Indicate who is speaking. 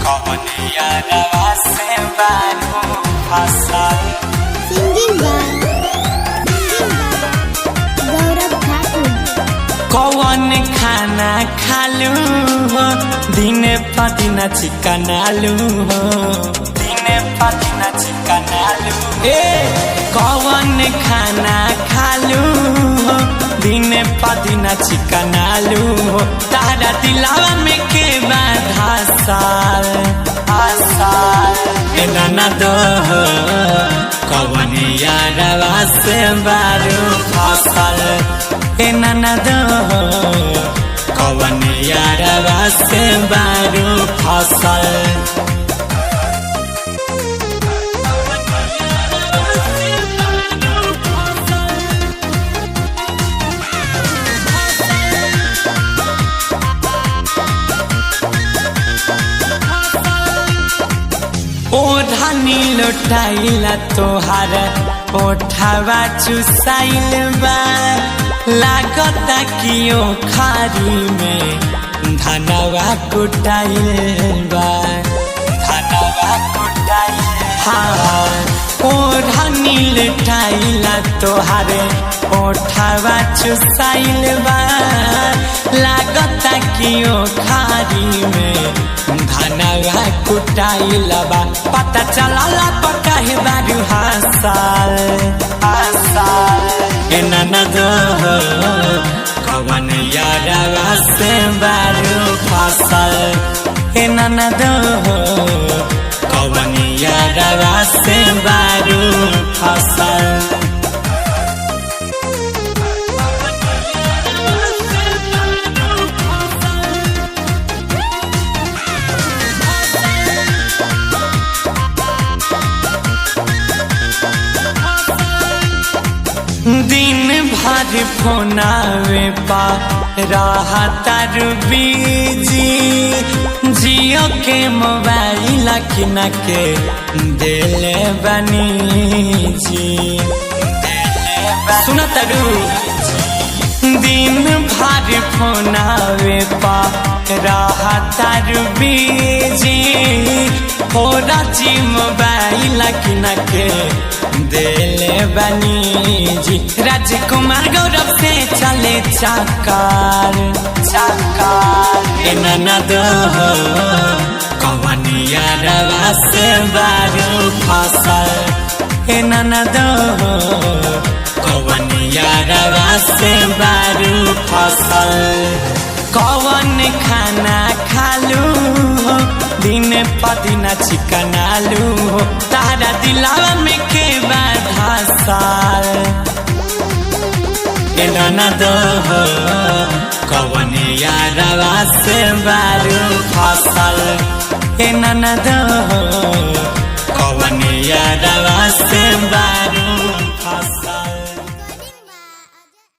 Speaker 1: कवनिया रवा से बारू फसल।
Speaker 2: सिंगिंग गौरव ठाकुर।
Speaker 1: कौन खाना खालू हो दिन पदिन चिकन आलू हो, दिन पदिन चिकन आलू। ए कौन खाना खालू हो दिन पदिन चिकन आलू हो, तारा दिलावा में के बाधा साल एना दो कवनिया रवा से बारू फसल। एना दो कवनिया रवा से बारू फसल। ओढ़नी लुटाइला तोहार ओठावा चुसाइल बा, लागता कियो खारी में धनवा कुटाइल बा, धनवा कुटाइल। हाँ ओढ़नी लुटाइला तोहार ओठावा चुसाइल बा, लागता कियो खारी में धनवा कुटाइल बा। पता चला पकाहे बारू हासाल एना दो कवनिया रवा से बारू फसल। एना दो कवनिया रवा से बारू फसल। दिन भर फोनावे पा रहा तारू बीजी, जियो के मोबाइल किन के देले बनी जी। सुना तारू दिन भर फोनावे पा रहा तारू बीजी, हो राजी मोबाइल किन के देले बनी जी। राजकुमार गौरव से चले चाकार एना दो कवनिया रवा से बारू फसल। एना दो कवनिया रवा से बारू फसल। कौन खाना खालू हो दिन पदिन चिकन आलू हो, तारा दिलावा में के बाधा साल एना दो कवनिया रवा से बारू फसल। एना दो